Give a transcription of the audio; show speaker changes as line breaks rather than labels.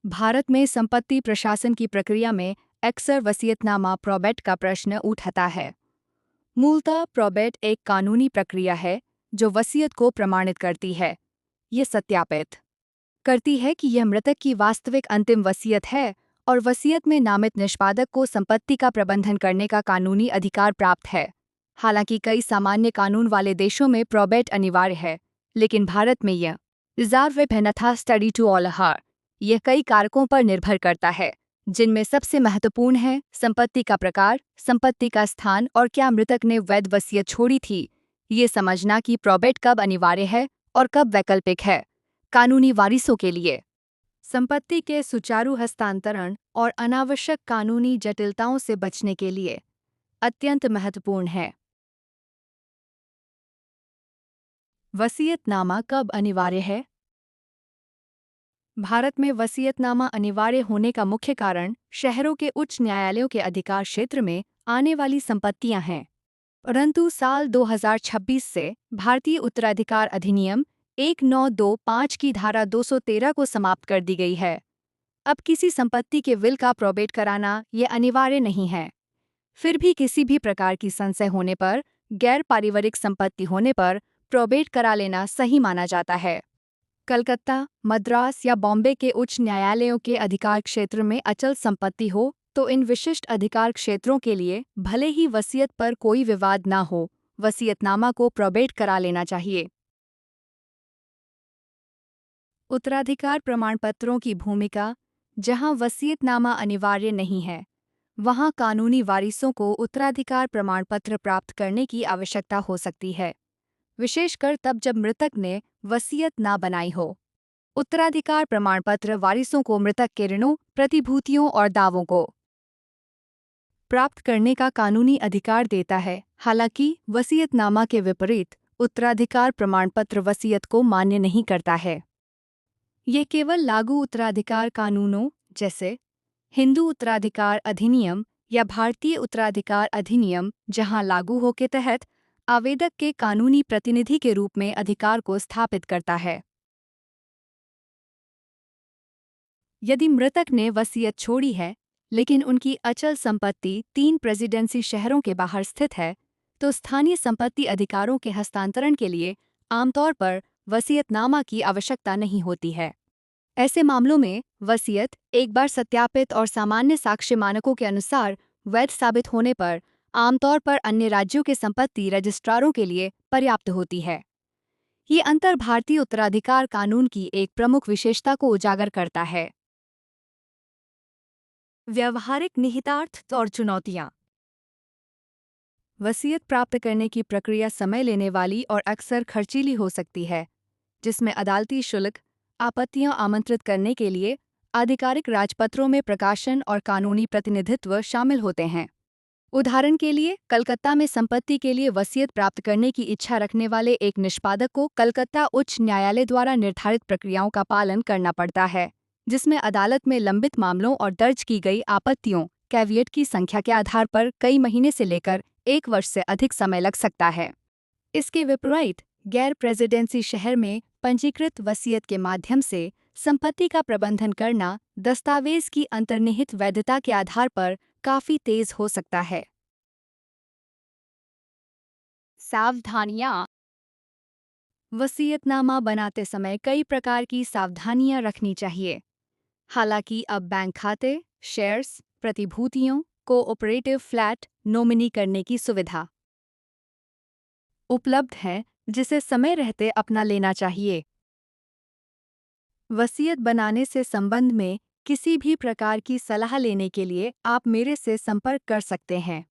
भारत में संपत्ति प्रशासन की प्रक्रिया में अक्सर वसीयतनामा प्रोबेट का प्रश्न उठता है। मूलतः प्रोबेट एक कानूनी प्रक्रिया है जो वसीयत को प्रमाणित करती है। ये सत्यापित करती है कि यह मृतक की वास्तविक अंतिम वसीयत है और वसीयत में नामित निष्पादक को संपत्ति का प्रबंधन करने का कानूनी अधिकार प्राप्त है। हालांकि कई सामान्य कानून वाले देशों में प्रोबेट अनिवार्य है, लेकिन भारत में यह रिजर्व भिन्नता स्टडी टू ऑल हर यह कई कारकों पर निर्भर करता है, जिनमें सबसे महत्वपूर्ण है संपत्ति का प्रकार, संपत्ति का स्थान और क्या मृतक ने वैध वसीयत छोड़ी थी। ये समझना कि प्रोबेट कब अनिवार्य है और कब वैकल्पिक है, कानूनी वारिसों के लिए संपत्ति के सुचारू हस्तांतरण और अनावश्यक कानूनी जटिलताओं से बचने के लिए अत्यंत महत्वपूर्ण है। वसीयतनामा कब अनिवार्य है? भारत में वसीयतनामा अनिवार्य होने का मुख्य कारण शहरों के उच्च न्यायालयों के अधिकार क्षेत्र में आने वाली संपत्तियां हैं। परंतु साल 2026 से भारतीय उत्तराधिकार अधिनियम 1925 की धारा 213 को समाप्त कर दी गई है। अब किसी संपत्ति के विल का प्रोबेट कराना ये अनिवार्य नहीं है। फिर भी किसी भी प्रकार की संशय होने पर, गैर पारिवारिक संपत्ति होने पर प्रोबेट करा लेना सही माना जाता है। कलकत्ता, मद्रास या बॉम्बे के उच्च न्यायालयों के अधिकार क्षेत्र में अचल संपत्ति हो तो इन विशिष्ट अधिकार क्षेत्रों के लिए भले ही वसीयत पर कोई विवाद ना हो, वसीयतनामा को प्रोबेट करा लेना चाहिए। उत्तराधिकार प्रमाणपत्रों की भूमिका। जहां वसीयतनामा अनिवार्य नहीं है, वहां कानूनी वारिसों को उत्तराधिकार प्रमाणपत्र प्राप्त करने की आवश्यकता हो सकती है, विशेषकर तब जब मृतक ने वसीयत ना बनाई हो। उत्तराधिकार प्रमाणपत्र वारिसों को मृतक के ऋणों, प्रतिभूतियों और दावों को प्राप्त करने का कानूनी अधिकार देता है। हालांकि वसीयतनामा के विपरीत उत्तराधिकार प्रमाणपत्र वसीयत को मान्य नहीं करता है। ये केवल लागू उत्तराधिकार कानूनों जैसे हिंदू उत्तराधिकार अधिनियम या भारतीय उत्तराधिकार अधिनियम, जहां लागू हो के तहत आवेदक के कानूनी प्रतिनिधि के रूप में अधिकार को स्थापित करता है। यदि मृतक ने वसीयत छोड़ी है, लेकिन उनकी अचल संपत्ति 3 प्रेसिडेंसी शहरों के बाहर स्थित है, तो स्थानीय संपत्ति अधिकारों के हस्तांतरण के लिए आमतौर पर वसीयतनामा की आवश्यकता नहीं होती है। ऐसे मामलों में वसीयत एक बार सत्यापित और सामान्य साक्ष्य मानकों के अनुसार वैध साबित होने पर आमतौर पर अन्य राज्यों के संपत्ति रजिस्ट्रारों के लिए पर्याप्त होती है। ये अंतर भारतीय उत्तराधिकार कानून की एक प्रमुख विशेषता को उजागर करता है। व्यावहारिक निहितार्थ और चुनौतियां। वसीयत प्राप्त करने की प्रक्रिया समय लेने वाली और अक्सर खर्चीली हो सकती है, जिसमें अदालती शुल्क, आपत्तियां आमंत्रित करने के लिए आधिकारिक राजपत्रों में प्रकाशन और कानूनी प्रतिनिधित्व शामिल होते हैं। उदाहरण के लिए, कलकत्ता में संपत्ति के लिए वसीयत प्राप्त करने की इच्छा रखने वाले एक निष्पादक को कलकत्ता उच्च न्यायालय द्वारा निर्धारित प्रक्रियाओं का पालन करना पड़ता है, जिसमें अदालत में लंबित मामलों और दर्ज की गई आपत्तियों कैविएट की संख्या के आधार पर कई महीने से लेकर 1 वर्ष से अधिक समय लग सकता है। इसके विपरीत, गैर प्रेसिडेंसी शहर में पंजीकृत वसीयत के माध्यम से संपत्ति का प्रबंधन करना दस्तावेज की अंतर्निहित वैधता के आधार पर काफी तेज हो सकता है। सावधानियां। वसीयतनामा बनाते समय कई प्रकार की सावधानियां रखनी चाहिए। हालांकि अब बैंक खाते, शेयर्स, प्रतिभूतियों, कोऑपरेटिव फ्लैट नॉमिनी करने की सुविधा उपलब्ध है, जिसे समय रहते अपना लेना चाहिए। वसीयत बनाने से संबंध में किसी भी प्रकार की सलाह लेने के लिए आप मेरे से संपर्क कर सकते हैं।